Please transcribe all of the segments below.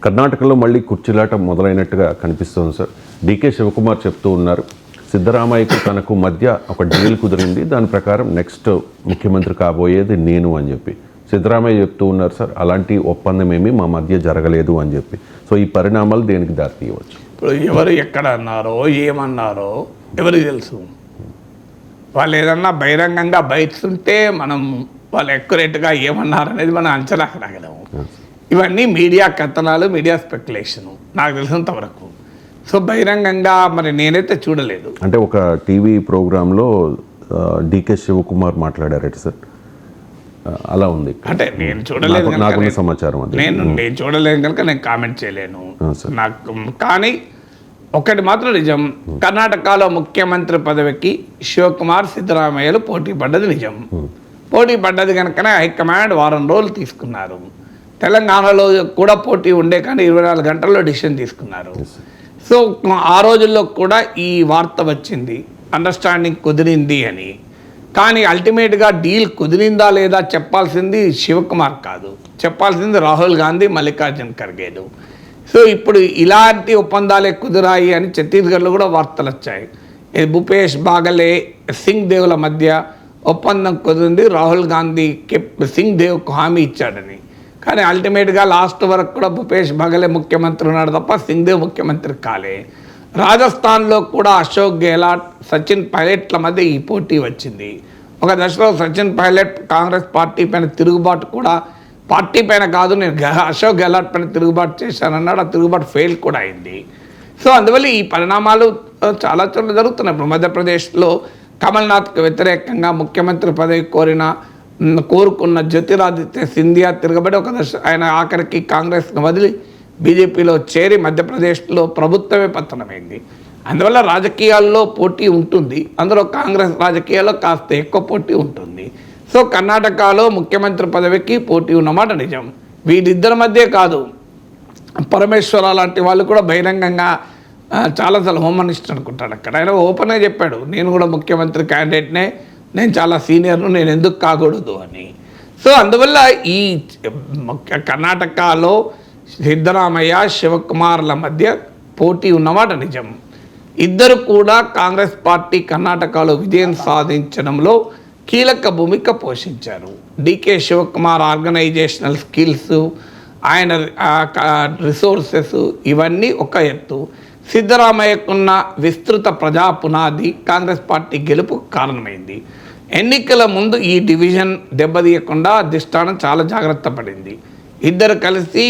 కర్ణాటకలో మళ్ళీ కుర్చీలాట మొదలైనట్టుగా కనిపిస్తుంది సార్. డీకే శివకుమార్ చెప్తూ ఉన్నారు, సిద్ధరామయ్యకు తనకు మధ్య ఒక డీల్ కుదిరింది, దాని ప్రకారం నెక్స్ట్ ముఖ్యమంత్రి కాబోయేది నేను అని చెప్పి సిద్ధరామయ్య చెప్తూ ఉన్నారు సార్. అలాంటి ఒప్పందం ఏమీ మా మధ్య జరగలేదు అని చెప్పి. సో ఈ పరిణామాలు దేనికి దారి తీయవచ్చు? ఇప్పుడు ఎవరు ఎక్కడ అన్నారో ఏమన్నారో ఎవరికి తెలుసు. వాళ్ళు ఏదన్నా బహిరంగంగా బయటుంటే మనం వాళ్ళు ఎక్యురేట్గా ఏమన్నారనేది మనం అంచనా రాగలము. ఇవన్నీ మీడియా కథనాలు, మీడియా స్పెక్యులేషను నాకు తెలిసినంత వరకు. సో బహిరంగంగా మరి నేనైతే చూడలేదు. అంటే ఒక టీవీ ప్రోగ్రాంలో డీకే శివకుమార్ మాట్లాడారట సార్, అలా ఉంది. అంటే నేను చూడలేదు, నాకు సమాచారం అది. నేను చూడలేదు కనుక నేను కామెంట్ చేయలేను నాకు. కానీ ఒకటి మాత్రం నిజం, కర్ణాటకలో ముఖ్యమంత్రి పదవికి శివకుమార్ సిద్ధరామయ్యలు పోటీ పడ్డది నిజం. పోటీ పడ్డది కనుకనే హైకమాండ్ వారం రోజులు తీసుకున్నారు. తెలంగాణలో కూడా పోటీ ఉండే కానీ 24 గంటల్లో డిసిషన్ తీసుకున్నారు. సో ఆ రోజుల్లో కూడా ఈ వార్త వచ్చింది, అండర్స్టాండింగ్ కుదిరింది అని. కానీ అల్టిమేట్గా డీల్ కుదిరిందా లేదా చెప్పాల్సింది శివకుమార్ కాదు, చెప్పాల్సింది రాహుల్ గాంధీ, మల్లికార్జున్ ఖర్గేలు. సో ఇప్పుడు ఇలాంటి ఒప్పందాలే కుదిరాయి అని ఛత్తీస్గఢ్లో కూడా వార్తలు వచ్చాయి. భూపేష్ బాగలే, సింగ్ దేవుల మధ్య ఒప్పందం కుదిరింది, రాహుల్ గాంధీ సింగ్ దేవుకు హామీ ఇచ్చాడని. కానీ అల్టిమేట్గా లాస్ట్ వరకు కూడా భూపేష్ బాగలే ముఖ్యమంత్రి ఉన్నాడు తప్ప సింగ్ దేవ్ ముఖ్యమంత్రి కాలే. రాజస్థాన్లో కూడా అశోక్ గెహ్లాట్, సచిన్ పైలట్ల మధ్య ఈ పోటీ వచ్చింది. ఒక దశలో సచిన్ పైలట్ కాంగ్రెస్ పార్టీ పైన తిరుగుబాటు కూడా, పార్టీ పైన కాదు నేను అశోక్ గెహ్లాట్ పైన తిరుగుబాటు చేశానన్నాడు, ఆ తిరుగుబాటు ఫెయిల్ కూడా అయింది. సో అందువల్ల ఈ పరిణామాలు చాలా చోట్ల జరుగుతున్నాయి. ఇప్పుడు మధ్యప్రదేశ్లో కమల్నాథ్కు వ్యతిరేకంగా ముఖ్యమంత్రి పదవి కోరుకున్న జ్యోతిరాదిత్య సింధియా తిరగబడి ఒక దశ ఆయన ఆఖరికి కాంగ్రెస్ను వదిలి బీజేపీలో చేరి మధ్యప్రదేశ్లో ప్రభుత్వమే పతనమైంది. అందువల్ల రాజకీయాల్లో పోటీ ఉంటుంది, అందులో కాంగ్రెస్ రాజకీయాల్లో కాస్త ఎక్కువ పోటీ ఉంటుంది. సో కర్ణాటకలో ముఖ్యమంత్రి పదవికి పోటీ ఉన్నమాట నిజం. వీళ్ళిద్దరి మధ్య కాదు, పరమేశ్వర లాంటి వాళ్ళు కూడా బహిరంగంగా చాలాసార్లు హోమ్ మినిస్టర్ అనుకుంటాడు అక్కడ. ఆయన ఓపెన్గా చెప్పాడు, నేను కూడా ముఖ్యమంత్రి క్యాండిడేట్నే, నేను చాలా సీనియర్ను, నేను ఎందుకు కాకూడదు అని. సో అందువల్ల ఈ కర్ణాటకలో సిద్ధరామయ్య, శివకుమార్ల మధ్య పోటీ ఉన్నమాట నిజం. ఇద్దరు కూడా కాంగ్రెస్ పార్టీ కర్ణాటకలో విజయం సాధించడంలో కీలక భూమిక పోషించారు. డీకే శివకుమార్ ఆర్గనైజేషనల్ స్కిల్స్, ఆయన రిసోర్సెస్ ఇవన్నీ ఒక ఎత్తు. సిద్ధరామయ్యకున్న విస్తృత ప్రజా పునాది కాంగ్రెస్ పార్టీ గెలుపుకు కారణమైంది. ఎన్నికల ముందు ఈ డివిజన్ దెబ్బతీయకుండా అధిష్టానం చాలా జాగ్రత్త పడింది. ఇద్దరు కలిసి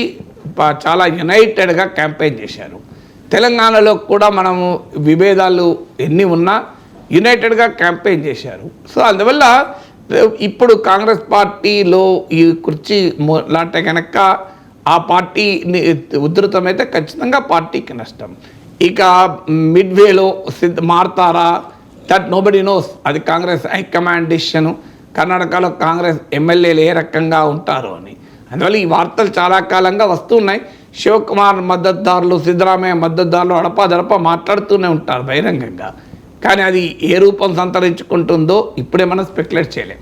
చాలా యునైటెడ్గా క్యాంపెయిన్ చేశారు. తెలంగాణలో కూడా మనము విభేదాలు ఎన్ని ఉన్నా యునైటెడ్గా క్యాంపెయిన్ చేశారు. సో అందువల్ల ఇప్పుడు కాంగ్రెస్ పార్టీలో ఈ కుర్చీ లాంటి కనుక ఆ పార్టీ ఉధృతమైతే ఖచ్చితంగా పార్టీకి నష్టం. ఇక మిడ్వేలో మారతారా, దట్ నోబడి నోస్. అది కాంగ్రెస్ హైకమాండ్ డిసిషను. కర్ణాటకలో కాంగ్రెస్ ఎమ్మెల్యేలు ఏ రకంగా ఉంటారు అని. అందువల్ల ఈ వార్తలు చాలా కాలంగా వస్తున్నాయి. శివకుమార్ మద్దతుదారులు, సిద్ధరామయ్య మద్దతుదారులు అడపాదడప మాట్లాడుతూనే ఉంటారు బహిరంగంగా. కానీ అది ఏ రూపం సంతరించుకుంటుందో ఇప్పుడే మనం స్పెక్యులేట్ చేయలేం.